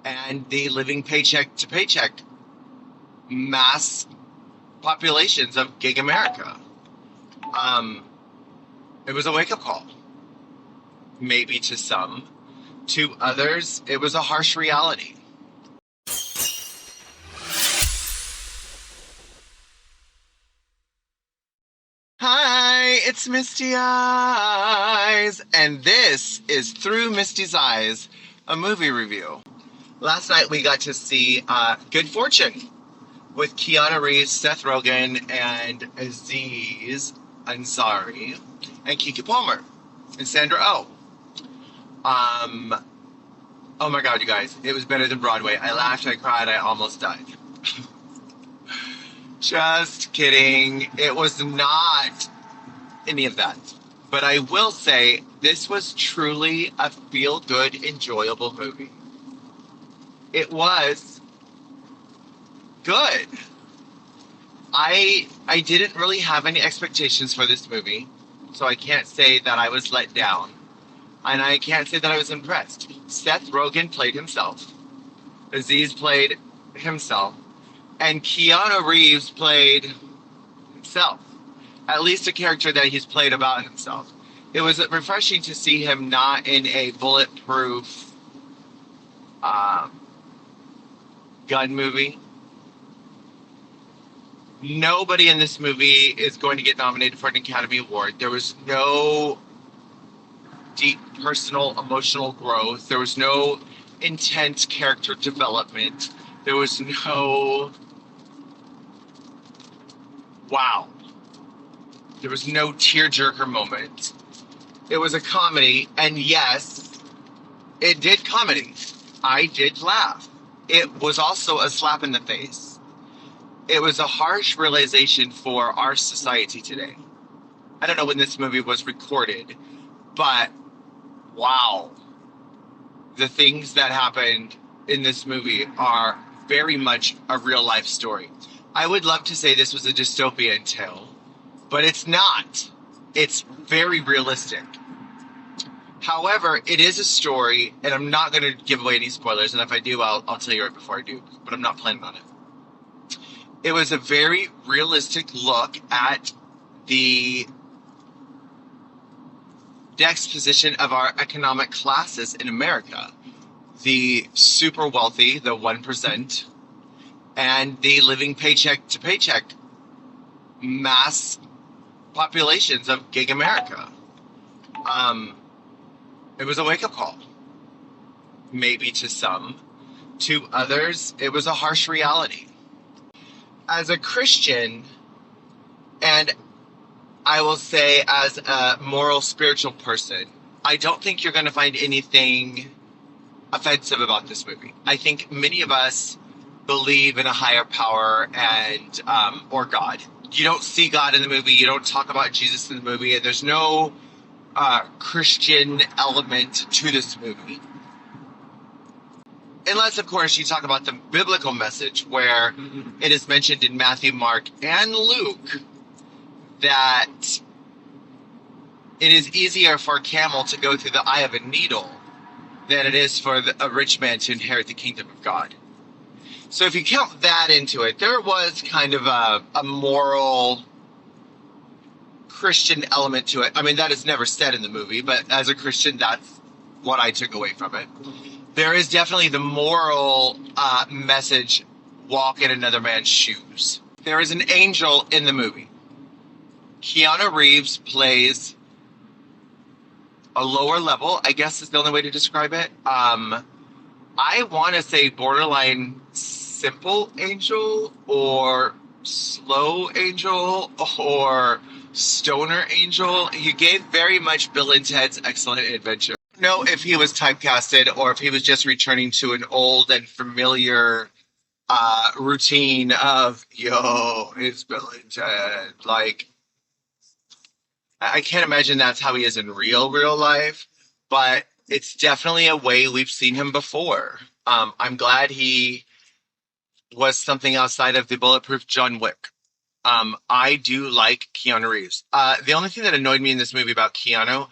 and the living paycheck to paycheck mass populations of gig America. It was a wake-up call. Maybe to some. To others, it was a harsh reality. Hi, it's Misty Eyez, and this is Through Misty's Eyes, a movie review. Last night we got to see Good Fortune with Keanu Reeves, Seth Rogen, and Aziz Ansari, and Keke Palmer, and Sandra Oh. Oh my god, you guys, it was better than Broadway. I laughed, I cried, I almost died. Just kidding. It was not any of that. But I will say, this was truly a feel-good, enjoyable movie. It was good. I didn't really have any expectations for this movie, so I can't say that I was let down. And I can't say that I was impressed. Seth Rogen played himself. Aziz played himself. And Keanu Reeves played himself. At least a character that he's played about himself. It was refreshing to see him not in a bulletproof gun movie. Nobody in this movie is going to get nominated for an Academy Award. There was no deep personal, emotional growth. There was no intense character development. There was no wow. There was no tearjerker moment. It was a comedy, and yes, it did comedy. I did laugh. It was also a slap in the face. It was a harsh realization for our society today. I don't know when this movie was recorded, but wow. The things that happened in this movie are very much a real life story. I would love to say this was a dystopian tale, but it's not. It's very realistic. However, it is a story, and I'm not going to give away any spoilers, and if I do, I'll tell you right before I do, but I'm not planning on it. It was a very realistic look at the juxtaposition of our economic classes in America. The super wealthy, the 1%, and the living paycheck to paycheck mass populations of gig America. It was a wake-up call. Maybe to some. To others, it was a harsh reality. As a Christian, and I will say as a moral, spiritual person, I don't think you're going to find anything offensive about this movie. I think many of us believe in a higher power and or God. You don't see God in the movie. You don't talk about Jesus in the movie. And there's no Christian element to this movie. Unless, of course, you talk about the biblical message where it is mentioned in Matthew, Mark, and Luke that it is easier for a camel to go through the eye of a needle than it is for a rich man to inherit the kingdom of God. So if you count that into it, there was kind of a moral Christian element to it. I mean, that is never said in the movie, but as a Christian, that's what I took away from it. There is definitely the moral message, walk in another man's shoes. There is an angel in the movie. Keanu Reeves plays a lower level, I guess is the only way to describe it. I want to say borderline simple angel or slow angel or stoner angel. He gave very much Bill and Ted's Excellent Adventure. I don't know if he was typecasted or if he was just returning to an old and familiar routine of, yo, it's Bill and Ted. Like, I can't imagine that's how he is in real life, but it's definitely a way we've seen him before. I'm glad he was something outside of the bulletproof John Wick. I do like Keanu Reeves. The only thing that annoyed me in this movie about Keanu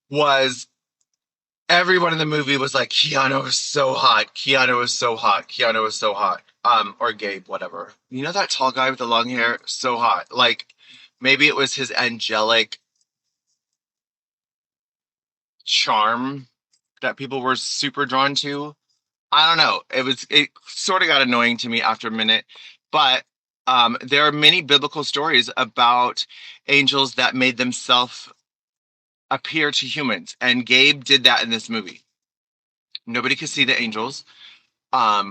was Everyone in the movie was like, Keanu was so hot. Keanu was so hot. Keanu was so hot. Or Gabe, whatever. You know that tall guy with the long hair? So hot. Like, maybe it was his angelic charm that people were super drawn to. I don't know. It sort of got annoying to me after a minute, but there are many biblical stories about angels that made themselves appear to humans, and Gabe did that in this movie. Nobody could see the angels.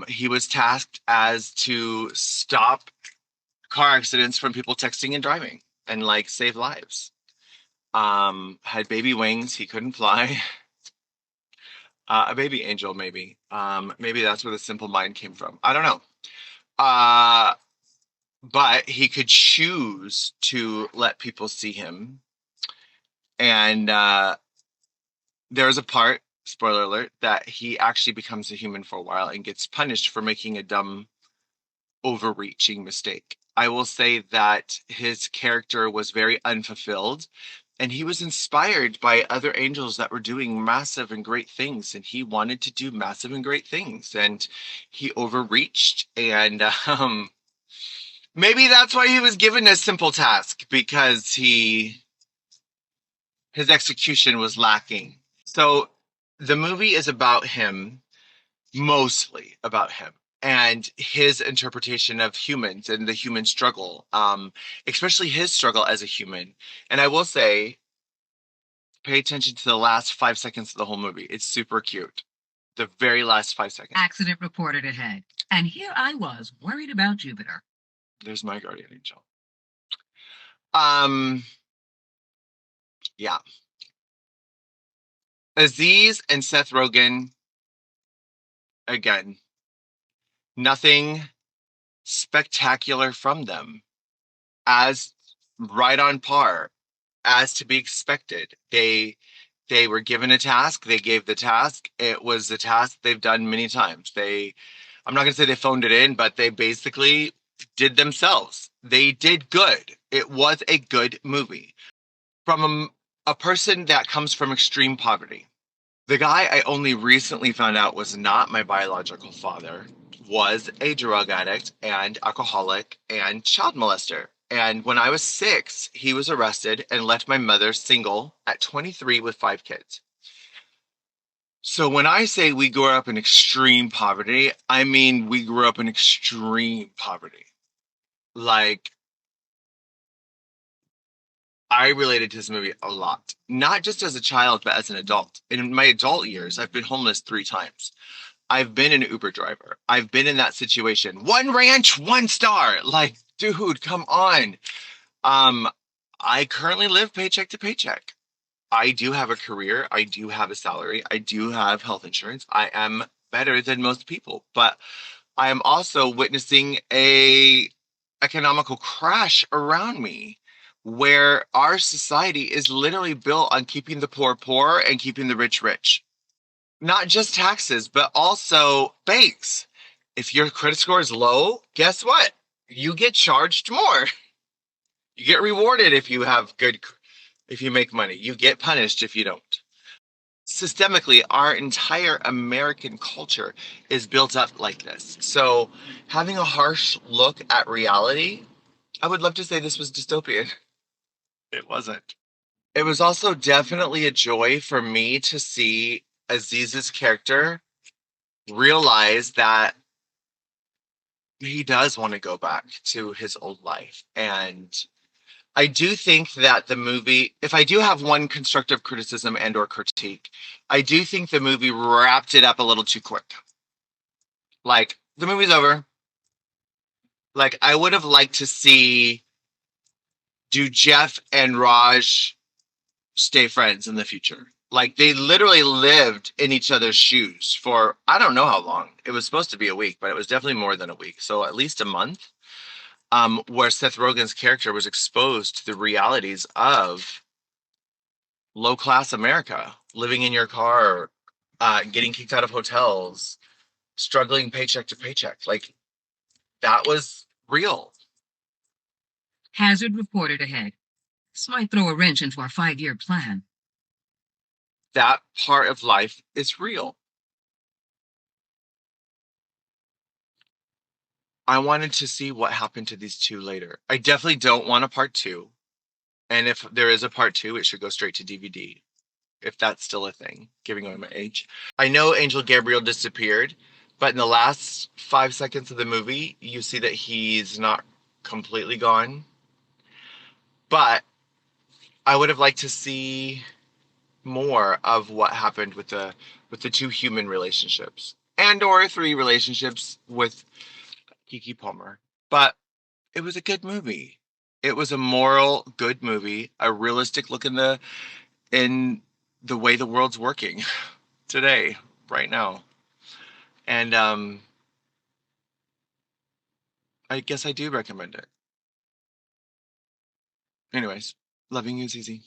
He was tasked as to stop car accidents from people texting and driving and like save lives. Had baby wings. He couldn't fly. A baby angel, maybe. Maybe that's where the simple mind came from. I don't know. Uh, but he could choose to let people see him. And there's a part, spoiler alert, that he actually becomes a human for a while and gets punished for making a dumb, overreaching mistake. I will say that his character was very unfulfilled, and he was inspired by other angels that were doing massive and great things, and he wanted to do massive and great things, and he overreached. And maybe that's why he was given a simple task, because his execution was lacking. So the movie is about him, mostly about him and his interpretation of humans and the human struggle, especially his struggle as a human. And I will say, pay attention to the last 5 seconds of the whole movie. It's super cute. The very last 5 seconds. Accident reported ahead. And here I was, worried about Jupiter. There's my guardian angel. Yeah. Aziz and Seth Rogen, again, nothing spectacular from them. As right on par, as to be expected. They were given a task, they gave the task. It was a task they've done many times. I'm not going to say they phoned it in, but they basically did themselves. They did good. It was a good movie. From a person that comes from extreme poverty. The guy I only recently found out was not my biological father, was a drug addict and alcoholic and child molester. And when I was 6, he was arrested and left my mother single at 23 with 5 kids. So when I say we grew up in extreme poverty, I mean we grew up in extreme poverty. Like, I related to this movie a lot, not just as a child, but as an adult. In my adult years, I've been homeless 3 times. I've been an Uber driver. I've been in that situation. One ranch, 1 star. Like, dude, come on. I currently live paycheck to paycheck. I do have a career. I do have a salary. I do have health insurance. I am better than most people, but I am also witnessing a economical crash around me where our society is literally built on keeping the poor poor and keeping the rich rich. Not just taxes, but also banks. If your credit score is low, guess what? You get charged more. You get rewarded if you have good, if you make money. You get punished if you don't. Systemically, our entire American culture is built up like this. So, having a harsh look at reality, I would love to say this was dystopian. It wasn't. It was also definitely a joy for me to see Aziz's character realize that he does want to go back to his old life. And I do think that the movie, if I do have one constructive criticism and or critique, I do think the movie wrapped it up a little too quick. Like, the movie's over. Like, I would have liked to see, do Jeff and Raj stay friends in the future? Like, they literally lived in each other's shoes for, I don't know how long. It was supposed to be a week, but it was definitely more than a week. So at least a month, where Seth Rogen's character was exposed to the realities of low class America, living in your car, getting kicked out of hotels, struggling paycheck to paycheck. Like, that was real. Hazard reported ahead. This might throw a wrench into our 5-year plan. that part of life is real. I wanted to see what happened to these two later. I definitely don't want a part two. And if there is a part two, it should go straight to DVD, if that's still a thing, giving away my age. I know Angel Gabriel disappeared, but in the last 5 seconds of the movie, you see that he's not completely gone. But I would have liked to see more of what happened with the two human relationships and or three relationships with Kiki Palmer. But it was a good movie. It was a moral good movie, a realistic look in the way the world's working today, right now. And I guess I do recommend it. Anyways, loving you, Zizi.